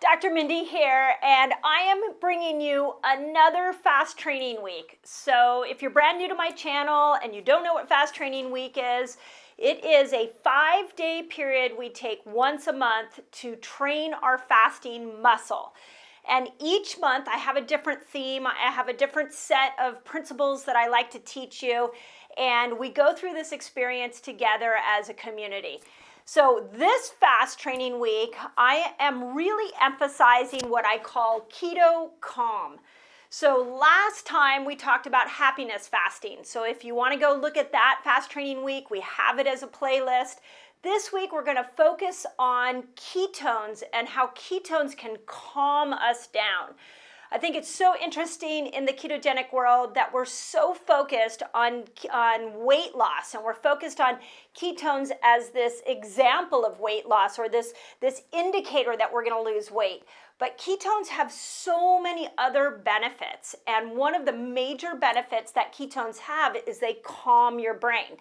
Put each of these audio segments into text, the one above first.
Dr. Mindy here, and I am bringing you another fast training week. So if you're brand new to my channel and you don't know what fast training week is, it is a 5-day period we take once a month to train our fasting muscle. And each month I have a different theme. I have a different set of principles that I like to teach you. And we go through this experience together as a community. So this fast training week, I am really emphasizing what I call keto calm. So last time we talked about happiness fasting. So if you want to go look at that fast training week, we have it as a playlist. This week we're going to focus on ketones and how ketones can calm us down. I think it's so interesting in the ketogenic world that we're so focused on weight loss, and we're focused on ketones as this example of weight loss or this indicator that we're going to lose weight. But ketones have so many other benefits, and one of the major benefits that ketones have is they calm your brain.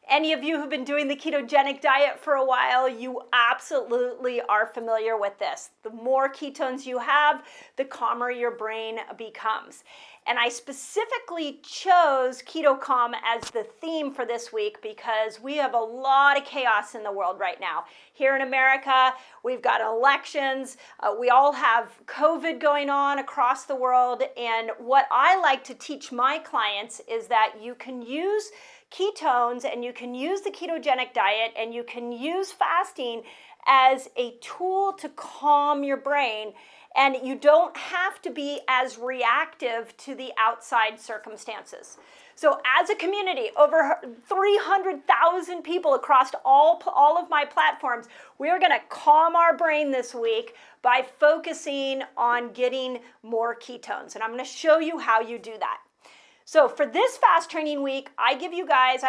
Any of you who've been doing the ketogenic diet for a while, you absolutely are familiar with this. The more ketones you have, the calmer your brain becomes. And I specifically chose Keto Calm as the theme for this week because we have a lot of chaos in the world right now. Here in America, we've got elections. We all have COVID going on across the world. And what I like to teach my clients is that you can use ketones and you can use the ketogenic diet and you can use fasting as a tool to calm your brain, and you don't have to be as reactive to the outside circumstances. So as a community, over 300,000 people across all of my platforms, we're going to calm our brain this week by focusing on getting more ketones, and I'm going to show you how you do that. So for this fast training week, I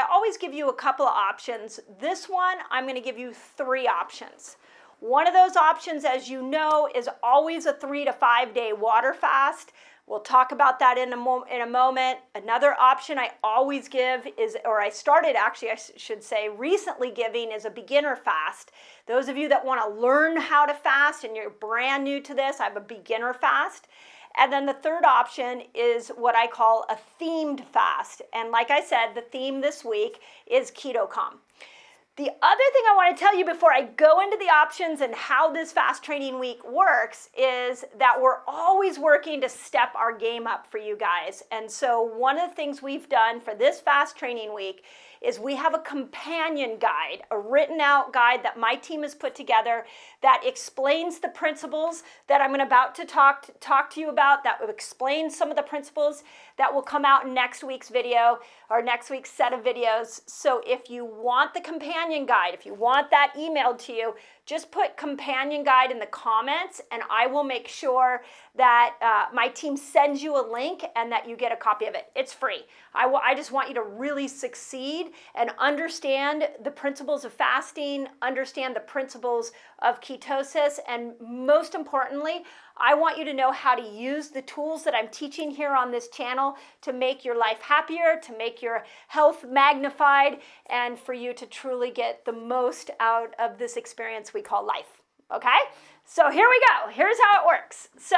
always give you a couple of options. This one, I'm going to give you 3 options. One of those options, as you know, is always a 3 to 5 day water fast. We'll talk about that in a moment. Another option I always give is, or I started actually, I should say, recently giving is a beginner fast. Those of you that want to learn how to fast and you're brand new to this, I have a beginner fast. And then the third option is what I call a themed fast. And like I said, the theme this week is Keto Calm. The other thing I want to tell you before I go into the options and how this fast training week works is that we're always working to step our game up for you guys. And so one of the things we've done for this fast training week is we have a companion guide, a written out guide that my team has put together that explains the principles that I'm about to talk to you about, that will explain some of the principles that will come out in next week's video or next week's set of videos. So if you want the companion guide, if you want that emailed to you, just put companion guide in the comments and I will make sure that my team sends you a link and that you get a copy of it. It's free. I just want you to really succeed and understand the principles of fasting, understand the principles of ketosis, and most importantly, I want you to know how to use the tools that I'm teaching here on this channel to make your life happier, to make your health magnified, and for you to truly get the most out of this experience we call life. Okay? So here we go. Here's how it works. So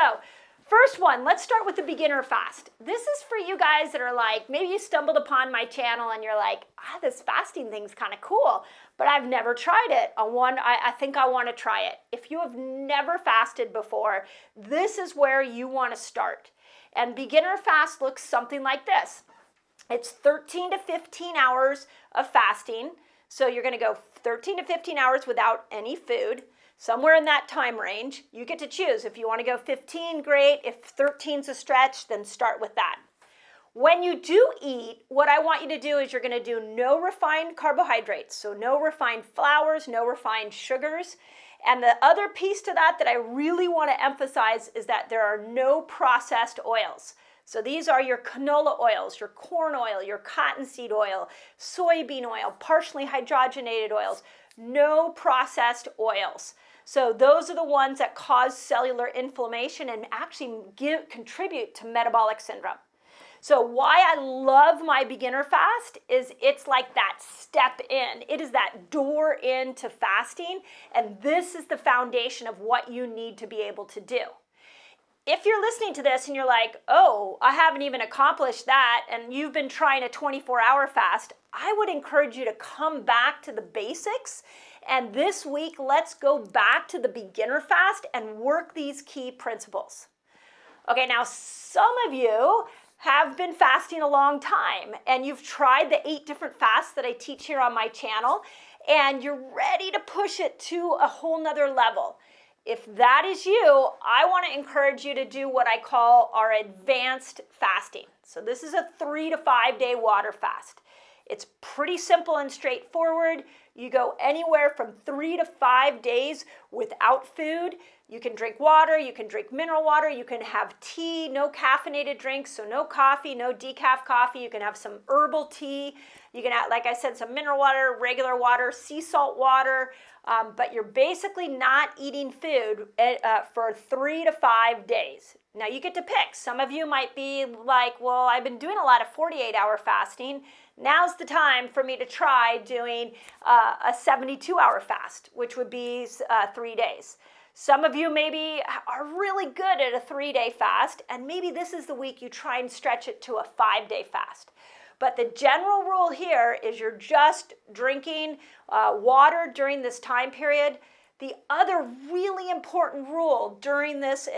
first one, let's start with the beginner fast. This is for you guys that are like, maybe you stumbled upon my channel and you're like, this fasting thing's kind of cool, but I've never tried it. I think I want to try it. If you have never fasted before, this is where you want to start. And beginner fast looks something like this. It's 13 to 15 hours of fasting. So you're going to go 13 to 15 hours without any food. Somewhere in that time range, you get to choose. If you want to go 15, great. If 13's a stretch, then start with that. When you do eat, what I want you to do is you're going to do no refined carbohydrates. So no refined flours, no refined sugars. And the other piece to that I really want to emphasize is that there are no processed oils. So these are your canola oils, your corn oil, your cottonseed oil, soybean oil, partially hydrogenated oils, no processed oils. So those are the ones that cause cellular inflammation and actually contribute to metabolic syndrome. So why I love my beginner fast is it's like that step in. It is that door into fasting, and this is the foundation of what you need to be able to do. If you're listening to this and you're like, oh, I haven't even accomplished that, and you've been trying a 24-hour fast, I would encourage you to come back to the basics. And this week, let's go back to the beginner fast and work these key principles. Okay, now some of you have been fasting a long time, and you've tried the 8 different fasts that I teach here on my channel, and you're ready to push it to a whole nother level. If that is you, I want to encourage you to do what I call our advanced fasting. So this is a 3 to 5 day water fast. It's pretty simple and straightforward. You go anywhere from 3 to 5 days without food. You can drink water, you can drink mineral water, you can have tea, no caffeinated drinks, so no coffee, no decaf coffee. You can have some herbal tea. You can have, like I said, some mineral water, regular water, sea salt water, but you're basically not eating food for 3 to 5 days. Now you get to pick. Some of you might be like, well, I've been doing a lot of 48-hour fasting. Now's the time for me to try doing a 72-hour fast, which would be 3 days. Some of you maybe are really good at a 3-day fast, and maybe this is the week you try and stretch it to a 5-day fast. But the general rule here is you're just drinking water during this time period. The other really important rule during this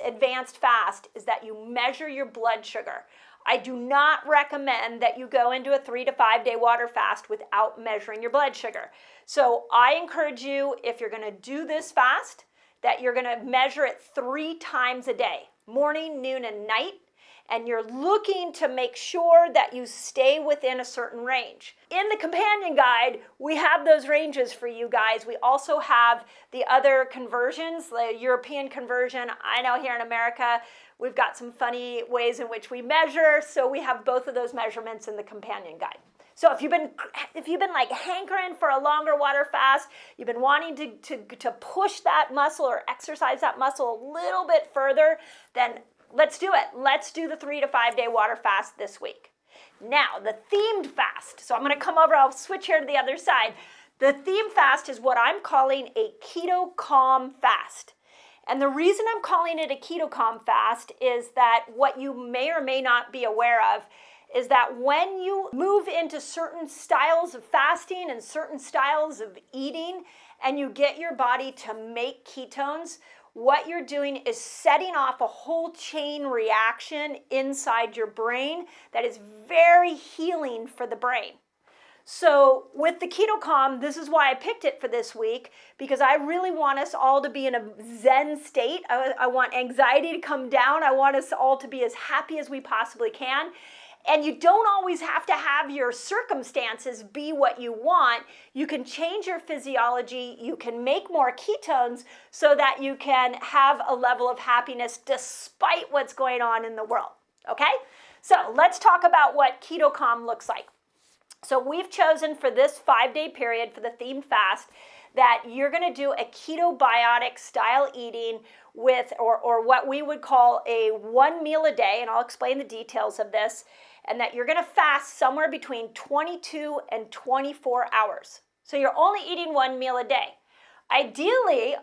advanced fast is that you measure your blood sugar. I do not recommend that you go into a 3 to 5 day water fast without measuring your blood sugar. So I encourage you, if you're going to do this fast, that you're going to measure it 3 times a day, morning, noon, and night. And you're looking to make sure that you stay within a certain range. In the companion guide, we have those ranges for you guys. We also have the other conversions, the European conversion. I know here in America, we've got some funny ways in which we measure, so we have both of those measurements in the companion guide. So if you've been like hankering for a longer water fast, you've been wanting to push that muscle or exercise that muscle a little bit further, then let's do it. Let's do the 3 to 5 day water fast this week. Now, the themed fast. So I'm going to come over, I'll switch here to the other side. The themed fast is what I'm calling a keto calm fast. And the reason I'm calling it a keto calm fast is that what you may or may not be aware of is that when you move into certain styles of fasting and certain styles of eating, and you get your body to make ketones, what you're doing is setting off a whole chain reaction inside your brain that is very healing for the brain. So with the Keto Calm, this is why I picked it for this week, because I really want us all to be in a Zen state. I want anxiety to come down. I want us all to be as happy as we possibly can. And you don't always have to have your circumstances be what you want. You can change your physiology. You can make more ketones so that you can have a level of happiness despite what's going on in the world. Okay? So let's talk about what Keto Calm looks like. So we've chosen for this 5-day period for the themed fast that you're going to do a ketobiotic style eating with, or what we would call a 1 meal a day, and I'll explain the details of this, and that you're going to fast somewhere between 22 and 24 hours. So you're only eating 1 meal a day. Ideally,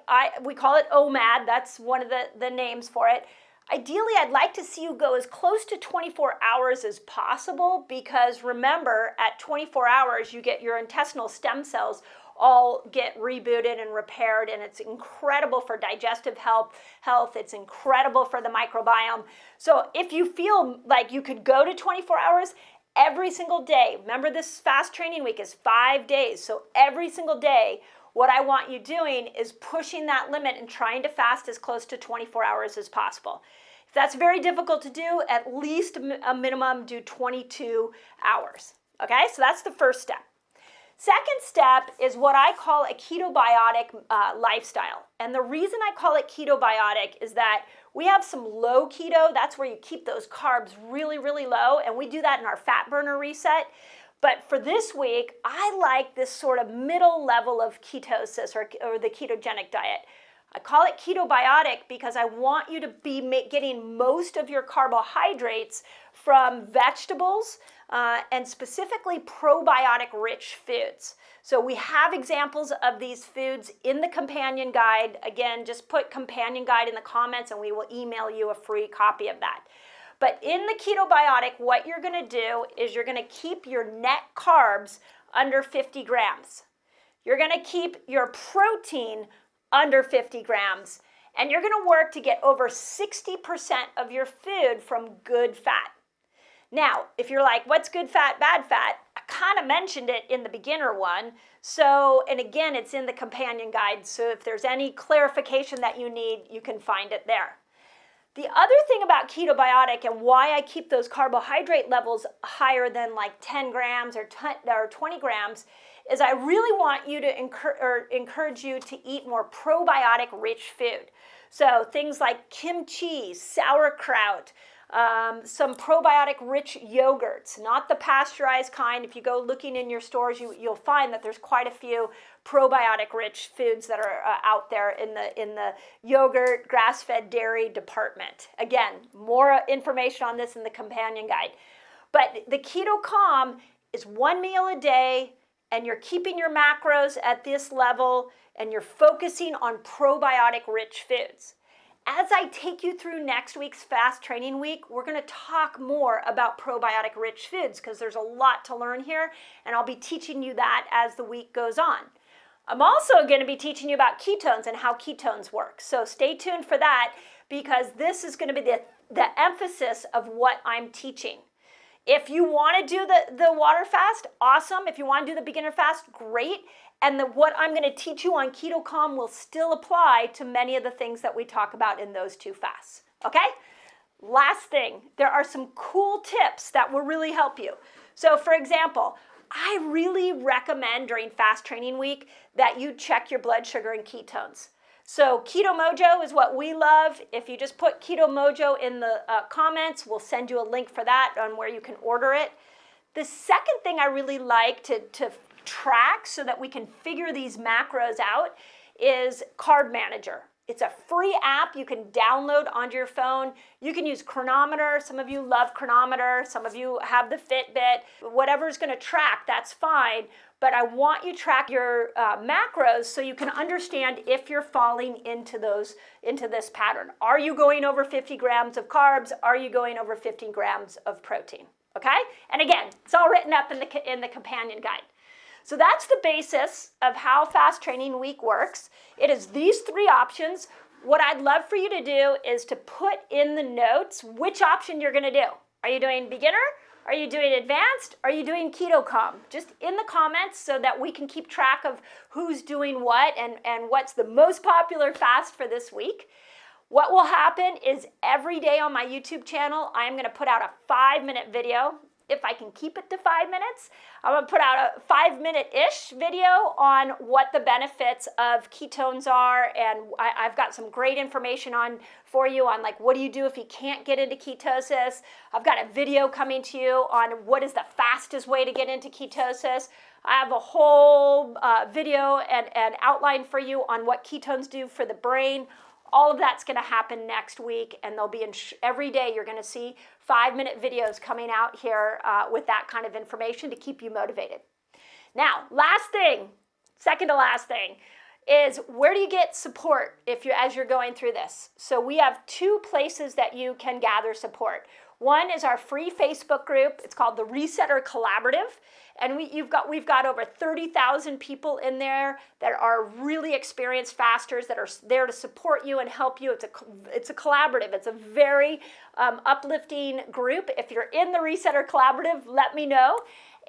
we call it OMAD, that's one of the names for it. Ideally, I'd like to see you go as close to 24 hours as possible, because remember, at 24 hours, you get your intestinal stem cells all get rebooted and repaired, and it's incredible for digestive health. It's incredible for the microbiome. So if you feel like you could go to 24 hours every single day, remember this fast training week is 5 days, so every single day, what I want you doing is pushing that limit and trying to fast as close to 24 hours as possible. If that's very difficult to do, at least a minimum do 22 hours. Okay, so that's the first step. Second step is what I call a ketobiotic lifestyle. And the reason I call it ketobiotic is that we have some low keto. That's where you keep those carbs really, really low. And we do that in our fat burner reset. But for this week, I like this sort of middle level of ketosis or the ketogenic diet. I call it ketobiotic because I want you to be getting most of your carbohydrates from vegetables and specifically probiotic-rich foods. So we have examples of these foods in the companion guide. Again, just put companion guide in the comments and we will email you a free copy of that. But in the ketobiotic, what you're going to do is you're going to keep your net carbs under 50 grams. You're going to keep your protein under 50 grams. And you're going to work to get over 60% of your food from good fat. Now, if you're like, what's good fat, bad fat? I kind of mentioned it in the beginner one. So, and again, it's in the companion guide. So if there's any clarification that you need, you can find it there. The other thing about ketobiotic and why I keep those carbohydrate levels higher than like 10 grams or 20 grams is I really want you to encourage you to eat more probiotic-rich food. So things like kimchi, sauerkraut, some probiotic-rich yogurts, not the pasteurized kind. If you go looking in your stores, you'll find that there's quite a few probiotic-rich foods that are out there in the yogurt, grass-fed dairy department. Again, more information on this in the companion guide. But the Keto Calm is one meal a day, and you're keeping your macros at this level, and you're focusing on probiotic-rich foods. As I take you through next week's fast training week, we're going to talk more about probiotic-rich foods because there's a lot to learn here, and I'll be teaching you that as the week goes on. I'm also going to be teaching you about ketones and how ketones work. So stay tuned for that because this is going to be the emphasis of what I'm teaching. If you want to do the water fast, awesome. If you want to do the beginner fast, great. And what I'm going to teach you on Keto Calm will still apply to many of the things that we talk about in those two fasts. Okay? Last thing, there are some cool tips that will really help you. So for example, I really recommend during fast training week that you check your blood sugar and ketones. So Keto Mojo is what we love. If you just put Keto Mojo in the comments, we'll send you a link for that on where you can order it. The second thing I really like to track so that we can figure these macros out is Carb Manager. It's a free app you can download onto your phone. You can use Chronometer. Some of you love Chronometer. Some of you have the Fitbit. Whatever's going to track, that's fine. But I want you to track your macros so you can understand if you're falling into this pattern. Are you going over 50 grams of carbs? Are you going over 15 grams of protein? Okay? And again, it's all written up in the companion guide. So that's the basis of how fast training week works. It is these three options. What I'd love for you to do is to put in the notes which option you're going to do. Are you doing beginner? Are you doing advanced? Are you doing Keto Calm? Just in the comments so that we can keep track of who's doing what and what's the most popular fast for this week. What will happen is every day on my YouTube channel, I'm going to put out a 5-minute video. If I can keep it to 5 minutes, I'm going to put out a 5-minute-ish video on what the benefits of ketones are, and I've got some great information for you on like what do you do if you can't get into ketosis. I've got a video coming to you on what is the fastest way to get into ketosis. I have a whole video and outline for you on what ketones do for the brain. All of that's going to happen next week, and they'll be every day you're going to see 5-minute videos coming out here with that kind of information to keep you motivated. Now, last thing, second to last thing, is where do you get support as you're going through this? So we have 2 places that you can gather support. One is our free Facebook group. It's called the Resetter Collaborative. And we've got over 30,000 people in there that are really experienced fasters that are there to support you and help you. It's a collaborative. It's a very uplifting group. If you're in the Resetter Collaborative, let me know.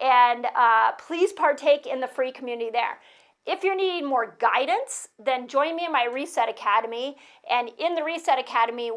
And please partake in the free community there. If you're needing more guidance, then join me in my Reset Academy. And in the Reset Academy,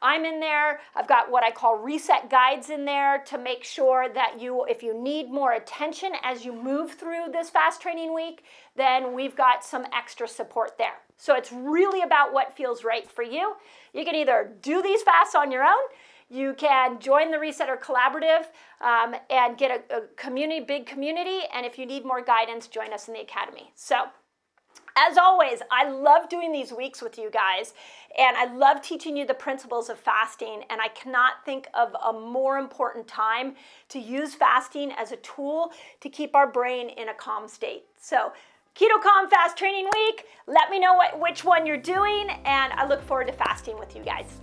I'm in there. I've got what I call reset guides in there to make sure that if you need more attention as you move through this fast training week, then we've got some extra support there. So it's really about what feels right for you. You can either do these fasts on your own. You can join the Resetter Collaborative and get a big community. And if you need more guidance, join us in the Academy. So As always, I love doing these weeks with you guys, and I love teaching you the principles of fasting, and I cannot think of a more important time to use fasting as a tool to keep our brain in a calm state. So, Keto Calm Fast Training Week, let me know which one you're doing, and I look forward to fasting with you guys.